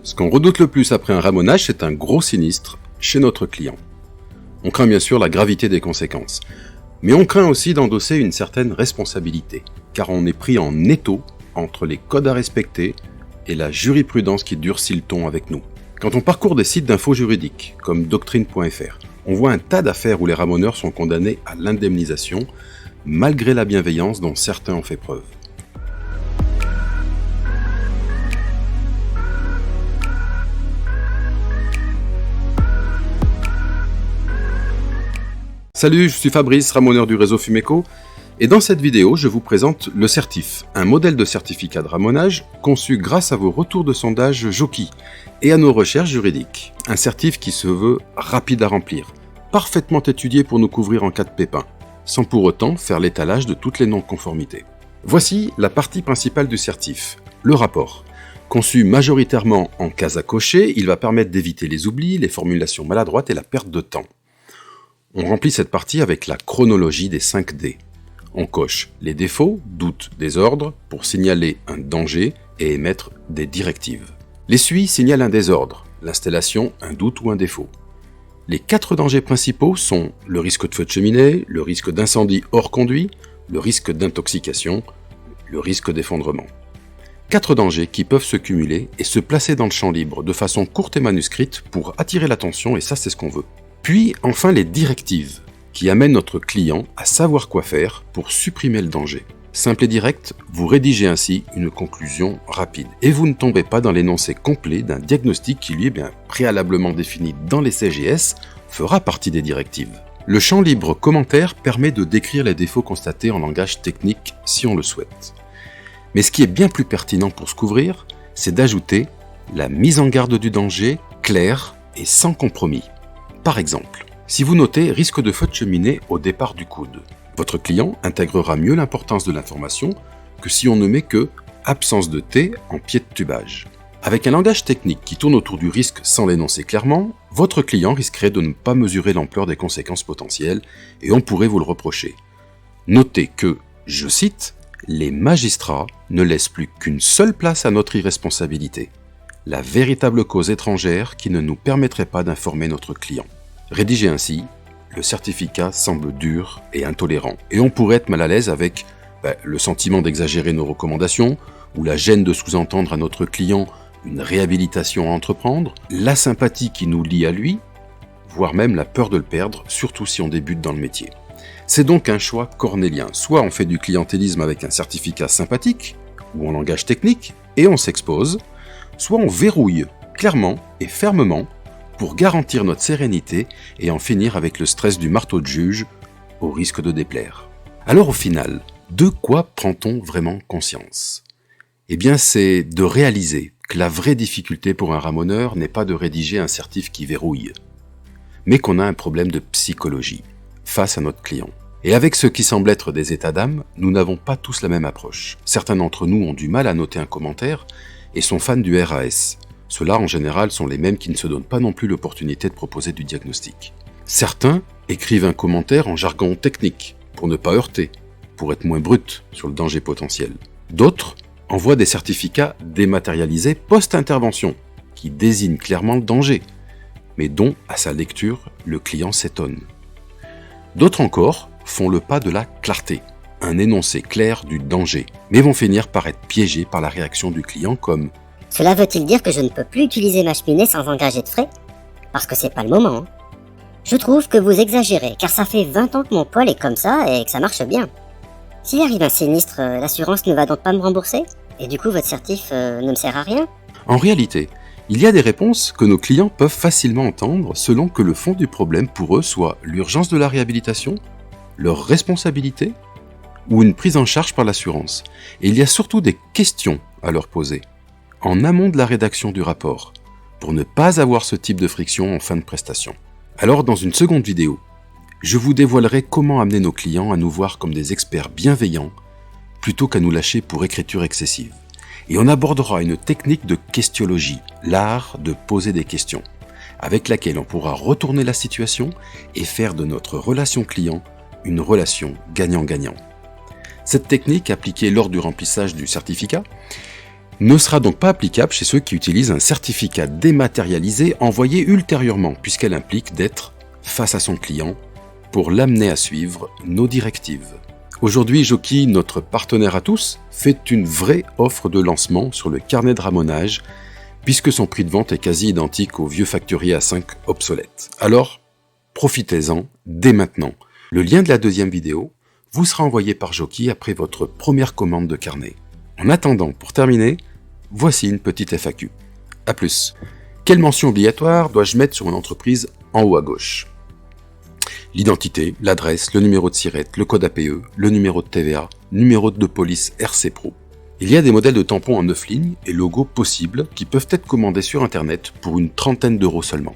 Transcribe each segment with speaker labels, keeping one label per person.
Speaker 1: Ce qu'on redoute le plus après un ramonage, c'est un gros sinistre chez notre client. On craint bien sûr la gravité des conséquences, mais on craint aussi d'endosser une certaine responsabilité, car on est pris en étau entre les codes à respecter et la jurisprudence qui durcit le ton avec nous. Quand on parcourt des sites d'infos juridiques, comme doctrine.fr, on voit un tas d'affaires où les ramoneurs sont condamnés à l'indemnisation, malgré la bienveillance dont certains ont fait preuve. Salut, je suis Fabrice, ramoneur du réseau Fumeco, et dans cette vidéo, je vous présente le Certif, un modèle de certificat de ramonage conçu grâce à vos retours de sondage Jockey et à nos recherches juridiques. Un certif qui se veut rapide à remplir, parfaitement étudié pour nous couvrir en cas de pépin, sans pour autant faire l'étalage de toutes les non-conformités. Voici la partie principale du certif, le rapport. Conçu majoritairement en cases à cocher, il va permettre d'éviter les oublis, les formulations maladroites et la perte de temps. On remplit cette partie avec la chronologie des 5 D. On coche les défauts, doutes, désordres pour signaler un danger et émettre des directives. L'essuie signale un désordre, l'installation un doute ou un défaut. Les 4 dangers principaux sont le risque de feu de cheminée, le risque d'incendie hors conduit, le risque d'intoxication, le risque d'effondrement. 4 dangers qui peuvent se cumuler et se placer dans le champ libre de façon courte et manuscrite pour attirer l'attention, et ça c'est ce qu'on veut. Puis enfin les directives, qui amènent notre client à savoir quoi faire pour supprimer le danger. Simple et direct, vous rédigez ainsi une conclusion rapide. Et vous ne tombez pas dans l'énoncé complet d'un diagnostic qui lui est bien préalablement défini dans les CGS, fera partie des directives. Le champ libre commentaire permet de décrire les défauts constatés en langage technique si on le souhaite. Mais ce qui est bien plus pertinent pour se couvrir, c'est d'ajouter la mise en garde du danger claire et sans compromis. Par exemple, si vous notez risque de feu de cheminée au départ du coude, votre client intégrera mieux l'importance de l'information que si on ne met que absence de T en pied de tubage. Avec un langage technique qui tourne autour du risque sans l'énoncer clairement, votre client risquerait de ne pas mesurer l'ampleur des conséquences potentielles et on pourrait vous le reprocher. Notez que, je cite, « Les magistrats ne laissent plus qu'une seule place à notre irresponsabilité. La véritable cause étrangère qui ne nous permettrait pas d'informer notre client. » Rédigé ainsi, le certificat semble dur et intolérant, et on pourrait être mal à l'aise avec le sentiment d'exagérer nos recommandations, ou la gêne de sous-entendre à notre client une réhabilitation à entreprendre, la sympathie qui nous lie à lui, voire même la peur de le perdre, surtout si on débute dans le métier. C'est donc un choix cornélien, soit on fait du clientélisme avec un certificat sympathique, ou en langage technique, et on s'expose, soit on verrouille clairement et fermement pour garantir notre sérénité et en finir avec le stress du marteau de juge au risque de déplaire. Alors au final, de quoi prend-on vraiment conscience ? Eh bien c'est de réaliser que la vraie difficulté pour un ramoneur n'est pas de rédiger un certif qui verrouille, mais qu'on a un problème de psychologie face à notre client. Et avec ce qui semble être des états d'âme, nous n'avons pas tous la même approche. Certains d'entre nous ont du mal à noter un commentaire et sont fans du RAS. Ceux-là, en général, sont les mêmes qui ne se donnent pas non plus l'opportunité de proposer du diagnostic. Certains écrivent un commentaire en jargon technique, pour ne pas heurter, pour être moins brut sur le danger potentiel. D'autres envoient des certificats dématérialisés post-intervention, qui désignent clairement le danger, mais dont, à sa lecture, le client s'étonne. D'autres encore font le pas de la clarté, un énoncé clair du danger, mais vont finir par être piégés par la réaction du client comme «
Speaker 2: Cela veut-il dire que je ne peux plus utiliser ma cheminée sans engager de frais ? Parce que c'est pas le moment. Hein. Je trouve que vous exagérez, car ça fait 20 ans que mon poêle est comme ça et que ça marche bien. S'il arrive un sinistre, l'assurance ne va donc pas me rembourser ? Et du coup votre certif ne me sert à rien ? »
Speaker 1: En réalité, il y a des réponses que nos clients peuvent facilement entendre selon que le fond du problème pour eux soit l'urgence de la réhabilitation, leur responsabilité ou une prise en charge par l'assurance. Et il y a surtout des questions à leur poser, en amont de la rédaction du rapport, pour ne pas avoir ce type de friction en fin de prestation. Alors dans une seconde vidéo, je vous dévoilerai comment amener nos clients à nous voir comme des experts bienveillants, plutôt qu'à nous lâcher pour écriture excessive. Et on abordera une technique de questiologie, l'art de poser des questions, avec laquelle on pourra retourner la situation et faire de notre relation client une relation gagnant-gagnant. Cette technique, appliquée lors du remplissage du certificat, ne sera donc pas applicable chez ceux qui utilisent un certificat dématérialisé envoyé ultérieurement, puisqu'elle implique d'être face à son client pour l'amener à suivre nos directives. Aujourd'hui, Joki, notre partenaire à tous, fait une vraie offre de lancement sur le carnet de ramonage, puisque son prix de vente est quasi identique au vieux facturier A5 obsolète. Alors, profitez-en dès maintenant. Le lien de la deuxième vidéo vous sera envoyé par Joki après votre première commande de carnet. En attendant, pour terminer, voici une petite FAQ. A plus. Quelle mention obligatoire dois-je mettre sur mon entreprise en haut à gauche? L'identité, l'adresse, le numéro de SIRET, le code APE, le numéro de TVA, numéro de police RC Pro. Il y a des modèles de tampons en 9 lignes et logos possibles qui peuvent être commandés sur Internet pour une trentaine d'euros seulement.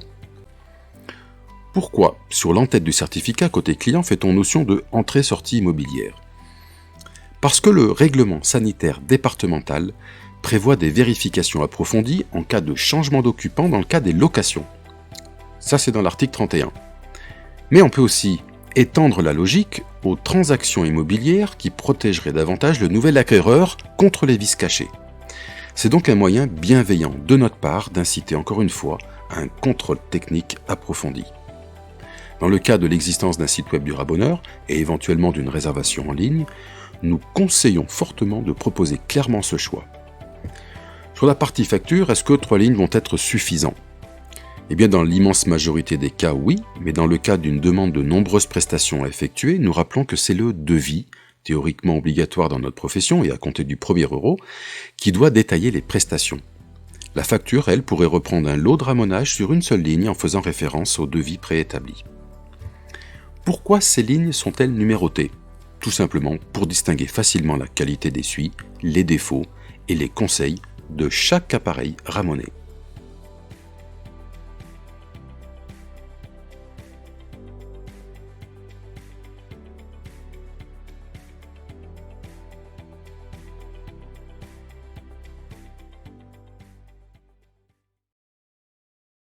Speaker 1: Pourquoi, sur l'entête du certificat côté client, fait-on notion de entrée-sortie immobilière? Parce que le règlement sanitaire départemental prévoit des vérifications approfondies en cas de changement d'occupant dans le cas des locations. Ça, c'est dans l'article 31. Mais on peut aussi étendre la logique aux transactions immobilières qui protégeraient davantage le nouvel acquéreur contre les vices cachés. C'est donc un moyen bienveillant de notre part d'inciter encore une fois à un contrôle technique approfondi. Dans le cas de l'existence d'un site web du rabonneur et éventuellement d'une réservation en ligne, nous conseillons fortement de proposer clairement ce choix. Sur la partie facture, est-ce que 3 lignes vont être suffisants? Eh bien, dans l'immense majorité des cas, oui, mais dans le cas d'une demande de nombreuses prestations à effectuer, nous rappelons que c'est le devis, théoriquement obligatoire dans notre profession et à compter du premier euro, qui doit détailler les prestations. La facture, elle, pourrait reprendre un lot de ramonage sur une seule ligne en faisant référence au devis préétabli. Pourquoi ces lignes sont-elles numérotées? Tout simplement pour distinguer facilement la qualité des suies, les défauts et les conseils de chaque appareil ramoné.